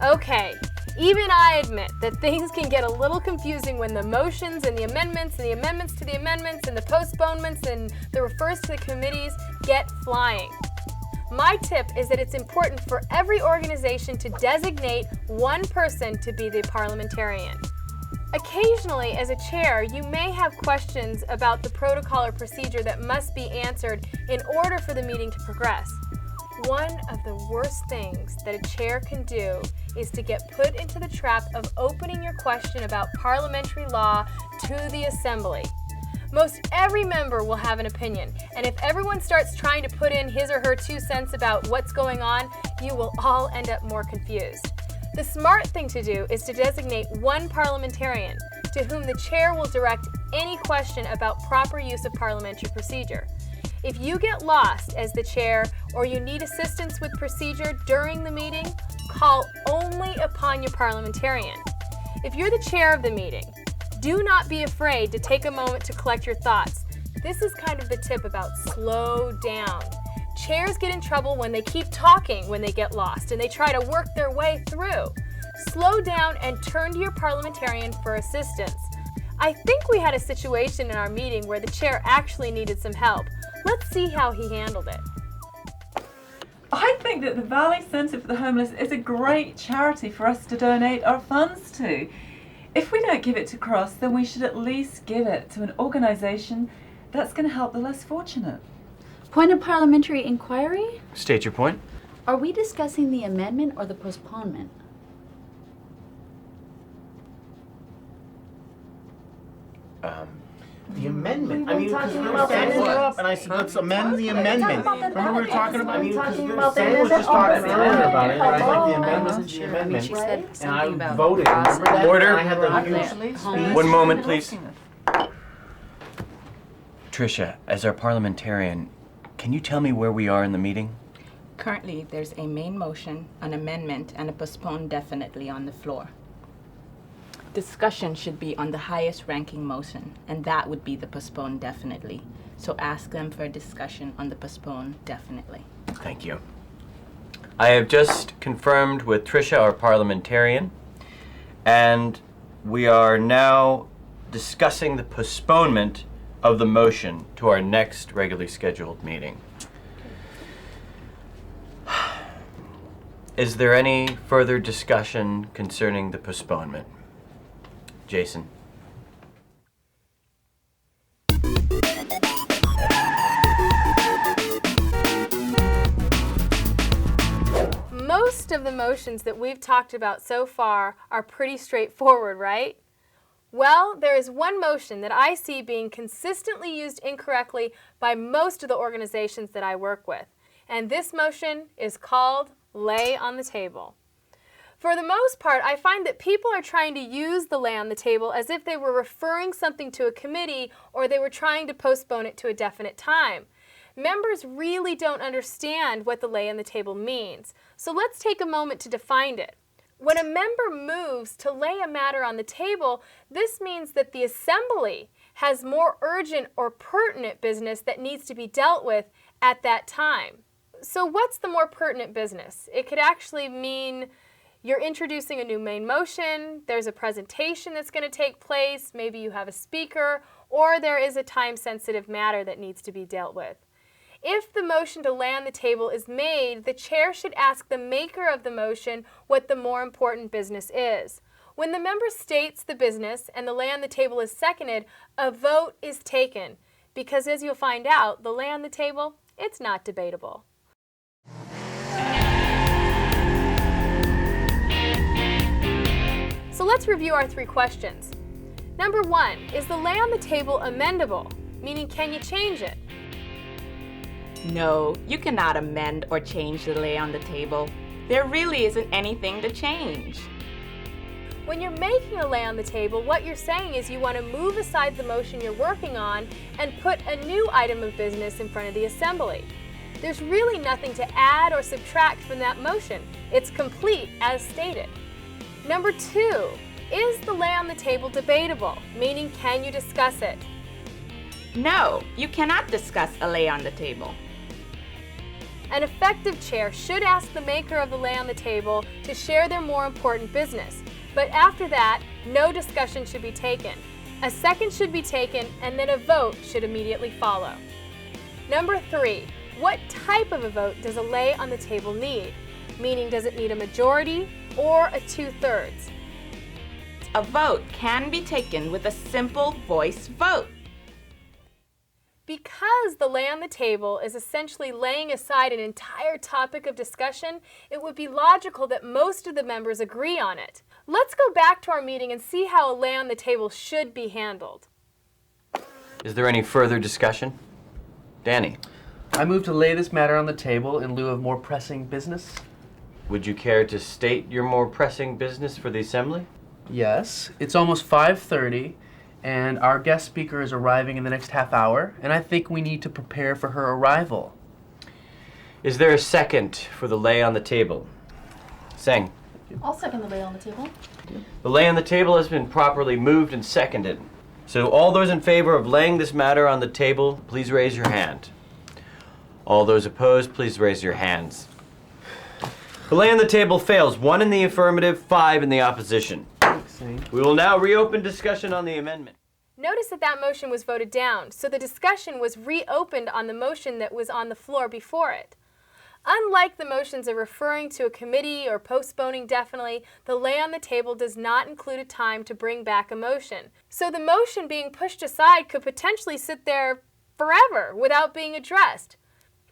Okay, even I admit that things can get a little confusing when the motions and the amendments and the amendments to the amendments and the postponements and the refers to the committees get flying. My tip is that it's important for every organization to designate one person to be the parliamentarian. Occasionally, as a chair, you may have questions about the protocol or procedure that must be answered in order for the meeting to progress. One of the worst things that a chair can do is to get put into the trap of opening your question about parliamentary law to the assembly. Most every member will have an opinion, and if everyone starts trying to put in his or her 2 cents about what's going on, you will all end up more confused. The smart thing to do is to designate one parliamentarian to whom the chair will direct any question about proper use of parliamentary procedure. If you get lost as the chair or you need assistance with procedure during the meeting, call only upon your parliamentarian. If you're the chair of the meeting, do not be afraid to take a moment to collect your thoughts. This is kind of the tip about slow down. Chairs get in trouble when they keep talking when they get lost and they try to work their way through. Slow down and turn to your parliamentarian for assistance. I think we had a situation in our meeting where the chair actually needed some help. Let's see how he handled it. I think that the Valley Centre for the Homeless is a great charity for us to donate our funds to. If we don't give it to Cross, then we should at least give it to an organisation that's going to help the less fortunate. Point of parliamentary inquiry? State your point. Are we discussing the amendment or the postponement? The amendment. We were talking about the Sam was amendment. up, and I said, let's amend the amendment. Remember we were talking about? We were talking about the Sam was just talking amendment. earlier about it. Oh, I think the oh, amendment is oh, the sure. amendment. She said And something I about voted. cross. Remember that? Order. And I had the Up huge there. speech. One moment, please. Tricia, as our parliamentarian, can you tell me where we are in the meeting? Currently, there's a main motion, an amendment, and a postpone definitely on the floor. Discussion should be on the highest ranking motion, and that would be the postpone definitely. So ask them for a discussion on the postpone definitely. Thank you. I have just confirmed with Tricia, our parliamentarian, and we are now discussing the postponement of the motion to our next regularly scheduled meeting. Is there any further discussion concerning the postponement? Jason. Most of the motions that we've talked about so far are pretty straightforward, right? Well, there is one motion that I see being consistently used incorrectly by most of the organizations that I work with, and this motion is called lay on the table. For the most part, I find that people are trying to use the lay on the table as if they were referring something to a committee or they were trying to postpone it to a definite time. Members really don't understand what the lay on the table means, so let's take a moment to define it. When a member moves to lay a matter on the table, this means that the assembly has more urgent or pertinent business that needs to be dealt with at that time. So what's the more pertinent business? It could actually mean you're introducing a new main motion, there's a presentation that's going to take place, maybe you have a speaker, or there is a time-sensitive matter that needs to be dealt with. If the motion to lay on the table is made, the chair should ask the maker of the motion what the more important business is. When the member states the business and the lay on the table is seconded, a vote is taken, because as you'll find out, the lay on the table, it's not debatable. So let's review our 3 questions. Number 1, is the lay on the table amendable? Meaning, can you change it? No, you cannot amend or change the lay on the table. There really isn't anything to change. When you're making a lay on the table, what you're saying is you want to move aside the motion you're working on and put a new item of business in front of the assembly. There's really nothing to add or subtract from that motion. It's complete as stated. Number 2, is the lay on the table debatable? Meaning, can you discuss it? No, you cannot discuss a lay on the table. An effective chair should ask the maker of the lay on the table to share their more important business. But after that, no discussion should be taken. A second should be taken, and then a vote should immediately follow. Number 3, what type of a vote does a lay on the table need? Meaning, does it need a majority or a 2/3? A vote can be taken with a simple voice vote. Because the lay on the table is essentially laying aside an entire topic of discussion, it would be logical that most of the members agree on it. Let's go back to our meeting and see how a lay on the table should be handled. Is there any further discussion? Danny, I move to lay this matter on the table in lieu of more pressing business. would you care to state your more pressing business for the Assembly? Yes, it's almost 5:30, and our guest speaker is arriving in the next half hour, and I think we need to prepare for her arrival. Is there a second for the lay on the table? Seng. I'll second the lay on the table. The lay on the table has been properly moved and seconded. So all those in favor of laying this matter on the table, please raise your hand. All those opposed, please raise your hands. The lay on the table fails. 1 in the affirmative, 5 in the opposition. We will now reopen discussion on the amendment. Notice that that motion was voted down, so the discussion was reopened on the motion that was on the floor before it. Unlike the motions of referring to a committee or postponing definitely, the lay on the table does not include a time to bring back a motion. So the motion being pushed aside could potentially sit there forever without being addressed.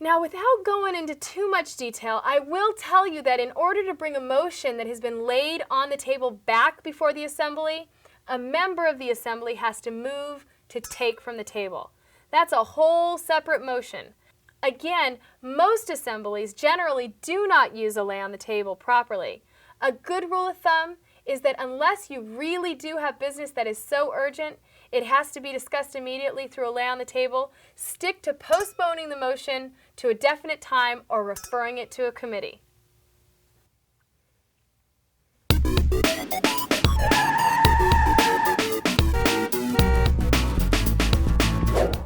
Now, without going into too much detail, I will tell you that in order to bring a motion that has been laid on the table back before the Assembly, a member of the Assembly has to move to take from the table. That's a whole separate motion. Again, most assemblies generally do not use a lay on the table properly. A good rule of thumb is that unless you really do have business that is so urgent, it has to be discussed immediately through a lay on the table. Stick to postponing the motion to a definite time or referring it to a committee.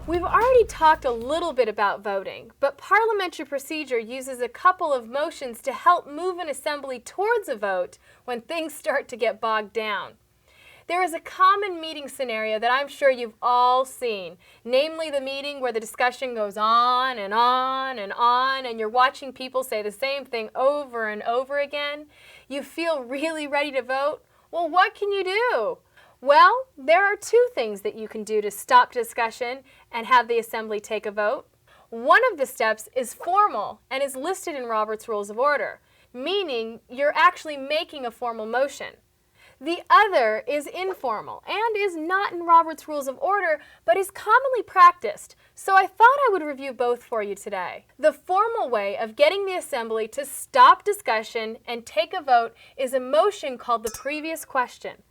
We've already talked a little bit about voting, but parliamentary procedure uses a couple of motions to help move an assembly towards a vote when things start to get bogged down. There is a common meeting scenario that I'm sure you've all seen, namely the meeting where the discussion goes on and on and on, and you're watching people say the same thing over and over again. You feel really ready to vote. Well, what can you do? Well, there are 2 things that you can do to stop discussion and have the Assembly take a vote. One of the steps is formal and is listed in Robert's Rules of Order, meaning you're actually making a formal motion. The other is informal and is not in Robert's Rules of Order, but is commonly practiced, so I thought I would review both for you today. The formal way of getting the Assembly to stop discussion and take a vote is a motion called the previous question.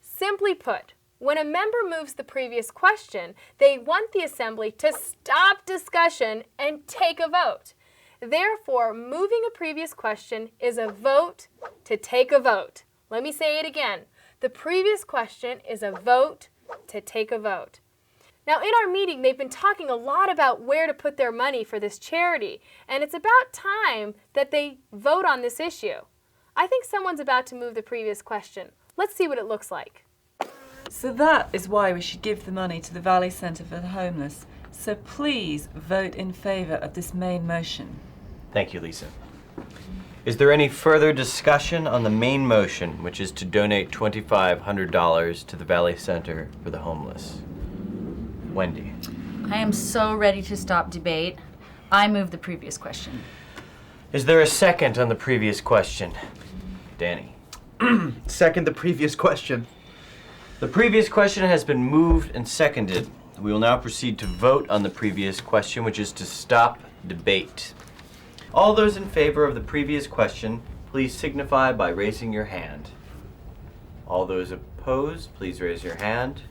Simply put, when a member moves the previous question, they want the Assembly to stop discussion and take a vote. Therefore, moving a previous question is a vote to take a vote. Let me say it again. The previous question is a vote to take a vote. Now, in our meeting, they've been talking a lot about where to put their money for this charity, and it's about time that they vote on this issue. I think someone's about to move the previous question. Let's see what it looks like. So that is why we should give the money to the Valley Centre for the Homeless. So please vote in favour of this main motion. Thank you, Lisa. Is there any further discussion on the main motion, which is to donate $2,500 to the Valley Center for the Homeless? Wendy. I am so ready to stop debate. I move the previous question. Is there a second on the previous question? Danny. Second the previous question. The previous question has been moved and seconded. We will now proceed to vote on the previous question, which is to stop debate. All those in favor of the previous question, please signify by raising your hand. All those opposed, please raise your hand.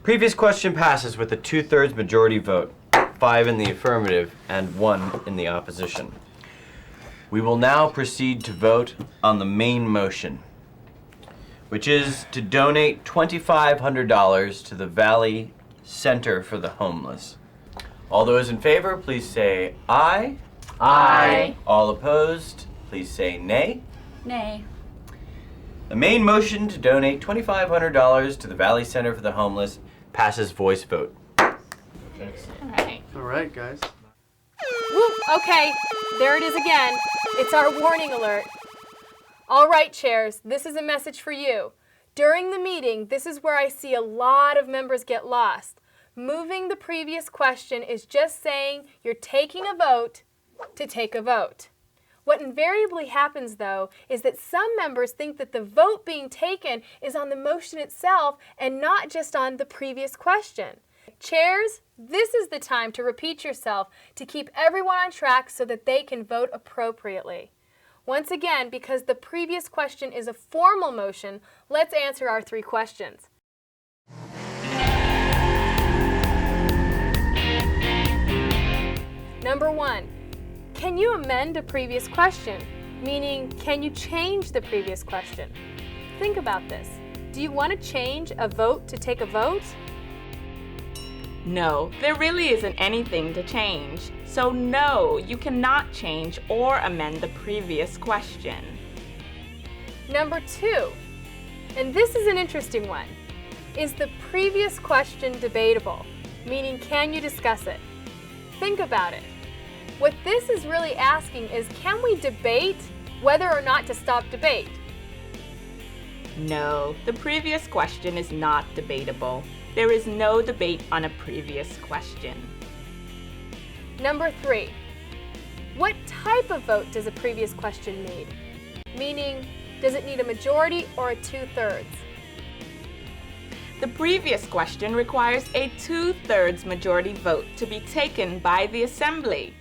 Previous question passes with a 2/3 majority vote, 5 in the affirmative and 1 in the opposition. We will now proceed to vote on the main motion, which is to donate $2,500 to the Valley Center for the Homeless. All those in favor, please say aye. Aye. All opposed, please say nay. Nay. The main motion to donate $2,500 to the Valley Center for the Homeless passes voice vote. All right. All right, guys. Whoop, okay, there it is again. It's our warning alert. All right, chairs, this is a message for you. During the meeting, this is where I see a lot of members get lost. Moving the previous question is just saying you're taking a vote to take a vote. What invariably happens, though, is that some members think that the vote being taken is on the motion itself and not just on the previous question. Chairs, this is the time to repeat yourself to keep everyone on track so that they can vote appropriately. Once again, because the previous question is a formal motion, let's answer our 3 questions. Number 1, can you amend a previous question? Meaning, can you change the previous question? Think about this. Do you want to change a vote to take a vote? No, there really isn't anything to change. So no, you cannot change or amend the previous question. Number 2, and this is an interesting one. Is the previous question debatable? Meaning, can you discuss it? Think about it. What this is really asking is, can we debate whether or not to stop debate? No, the previous question is not debatable. There is no debate on a previous question. Number 3, what type of vote does a previous question need? Meaning, does it need a majority or a 2/3? The previous question requires a 2/3 majority vote to be taken by the Assembly.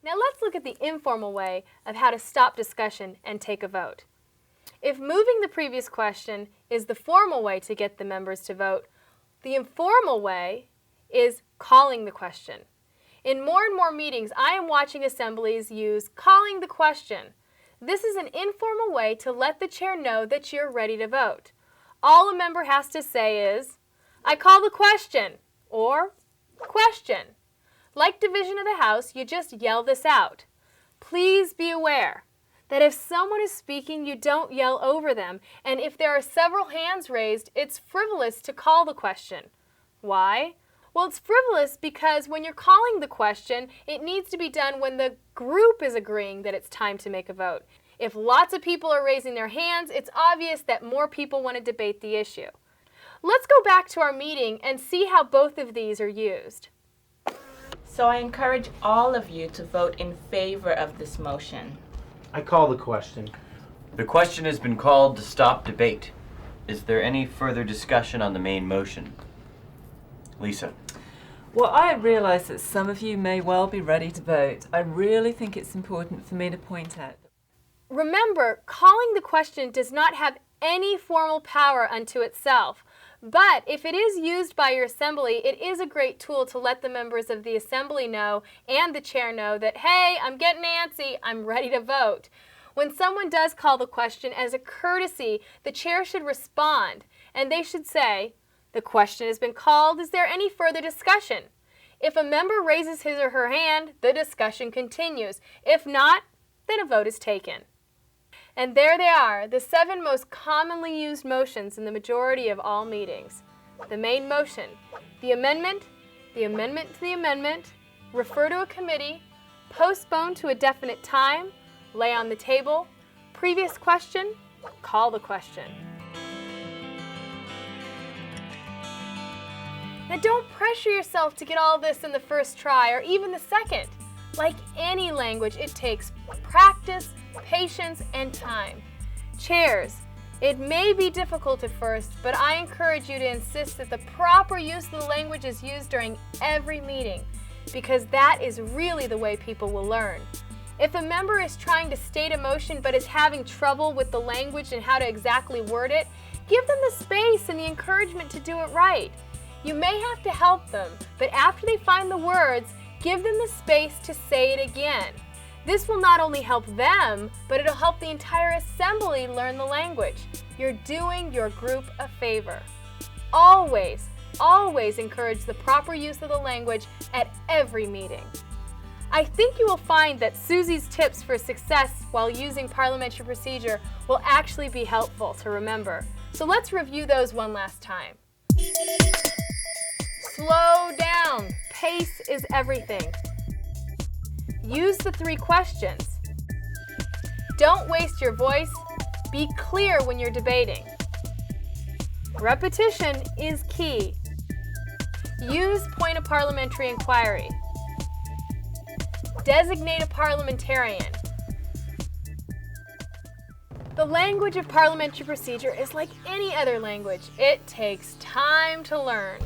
Now let's look at the informal way of how to stop discussion and take a vote. If moving the previous question is the formal way to get the members to vote, the informal way is calling the question. In more and more meetings, I am watching assemblies use calling the question. This is an informal way to let the chair know that you're ready to vote. All a member has to say is, I call the question, or question. Like division of the House, you just yell this out. Please be aware that if someone is speaking, you don't yell over them, and if there are several hands raised, it's frivolous to call the question. Why? Well, it's frivolous because when you're calling the question, it needs to be done when the group is agreeing that it's time to make a vote. If lots of people are raising their hands, it's obvious that more people want to debate the issue. Let's go back to our meeting and see how both of these are used. So I encourage all of you to vote in favor of this motion. I call the question. The question has been called to stop debate. Is there any further discussion on the main motion? Lisa. Well, I realize that some of you may well be ready to vote. I really think it's important for me to point out. Remember, calling the question does not have any formal power unto itself. But if it is used by your assembly, it is a great tool to let the members of the assembly know and the chair know that, hey, I'm getting antsy, I'm ready to vote. When someone does call the question, as a courtesy, the chair should respond, and they should say, the question has been called, is there any further discussion? If a member raises his or her hand, the discussion continues. If not, then a vote is taken. And there they are, the 7 most commonly used motions in the majority of all meetings. The main motion, the amendment to the amendment, refer to a committee, postpone to a definite time, lay on the table, previous question, call the question. Now don't pressure yourself to get all this in the first try or even the second. Like any language, it takes practice, patience, and time. Chairs, it may be difficult at first, but I encourage you to insist that the proper use of the language is used during every meeting, because that is really the way people will learn. If a member is trying to state a motion but is having trouble with the language and how to exactly word it, give them the space and the encouragement to do it right. You may have to help them, but after they find the words, give them the space to say it again. This will not only help them, but it'll help the entire assembly learn the language. You're doing your group a favor. Always, always encourage the proper use of the language at every meeting. I think you will find that Susie's tips for success while using parliamentary procedure will actually be helpful to remember. So let's review those one last time. Slow down. Pace is everything. Use the 3 questions. Don't waste your voice. Be clear when you're debating. Repetition is key. Use point of parliamentary inquiry. Designate a parliamentarian. The language of parliamentary procedure is like any other language. It takes time to learn.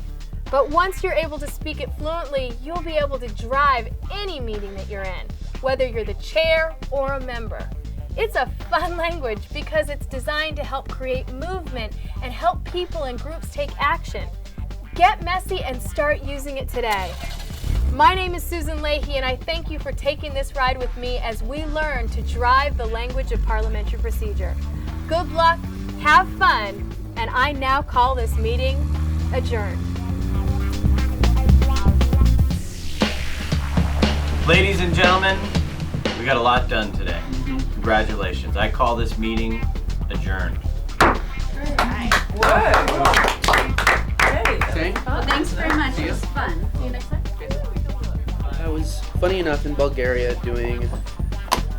But once you're able to speak it fluently, you'll be able to drive any meeting that you're in, whether you're the chair or a member. It's a fun language because it's designed to help create movement and help people and groups take action. Get messy and start using it today. My name is Susan Leahy, and I thank you for taking this ride with me as we learn to drive the language of parliamentary procedure. Good luck, have fun, and I now call this meeting adjourned. Ladies and gentlemen, we got a lot done today. Congratulations. I call this meeting adjourned. Well, thanks very much. It was fun. See you next time. I was, funny enough, in Bulgaria doing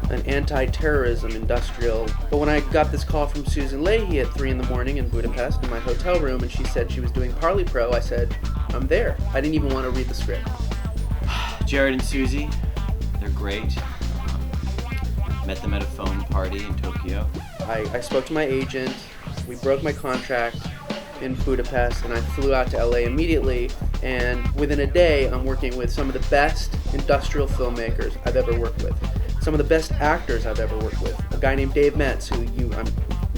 an anti-terrorism industrial, but when I got this call from Susan Leahy at 3 in the morning in Budapest in my hotel room, and she said she was doing Parley Pro, I said, I'm there. I didn't even want to read the script. Jared and Susie, they're great. Met them at a phone party in Tokyo. I spoke to my agent, we broke my contract in Budapest, and I flew out to LA immediately, and within a day I'm working with some of the best industrial filmmakers I've ever worked with. Some of the best actors I've ever worked with. A guy named Dave Metz, who I'm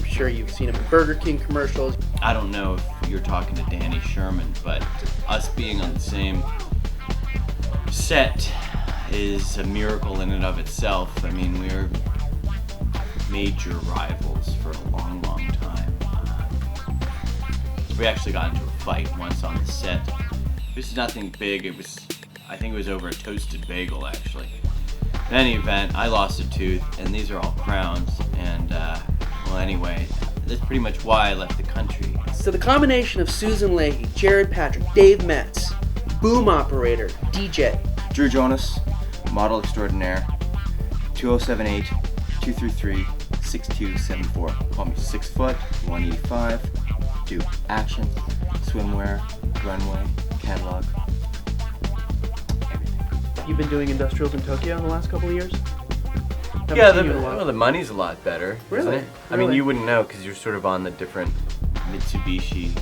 sure you've seen him in Burger King commercials. I don't know if you're talking to Danny Sherman, but us being on the same set is a miracle in and of itself. I mean, we were major rivals for a long, long time. We actually got into a fight once on the set. This is nothing big. I think it was over a toasted bagel, actually. In any event, I lost a tooth, and these are all crowns. And, well, anyway, that's pretty much why I left the country. So the combination of Susan Leahy, Jared Patrick, Dave Metz, boom operator, DJ. Drew Jonas, model extraordinaire, 2078-233-6274. Call me 6 foot, 185, do action, swimwear, runway, catalog, everything. You've been doing industrials in Tokyo in the last couple of years? Yeah, the money's a lot better. Really? Isn't it? I mean, you wouldn't know because you're sort of on the different Mitsubishi.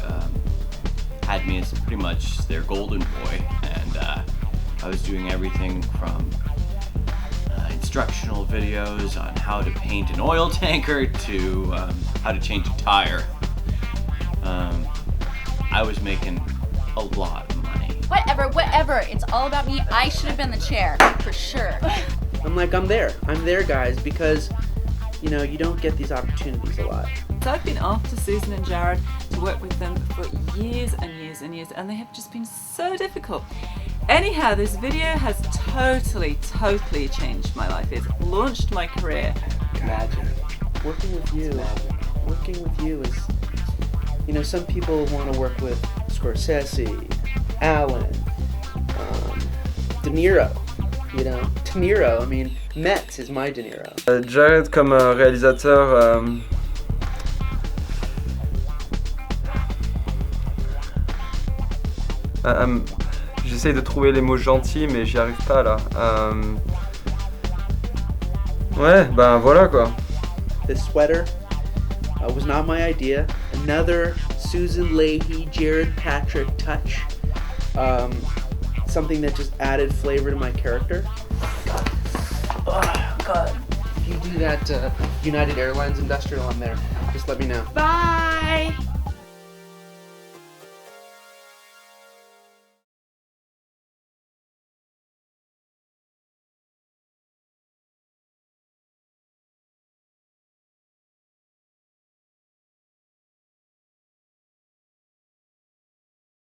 Had me as pretty much their golden boy, and I was doing everything from instructional videos on how to paint an oil tanker to how to change a tire. I was making a lot of money. Whatever. It's all about me. I should have been the chair, for sure. I'm there, guys, because, you don't get these opportunities a lot. So I've been after Susan and Jared to work with them for years and years and years, and they have just been so difficult. Anyhow, this video has totally changed my life. It's launched my career. Imagine. Working with you is, some people want to work with Scorsese, Allen, De Niro. De Niro, I mean, Metz is my De Niro. Jared comme réalisateur, j'essaie de trouver les mots gentils, mais j'y arrive pas là. Ouais, ben voilà quoi. This sweater was not my idea. Another Susan Leahy, Jared Patrick touch. Something that just added flavor to my character. Oh, God. If you do that United Airlines industrial, I'm there. Just let me know. Bye!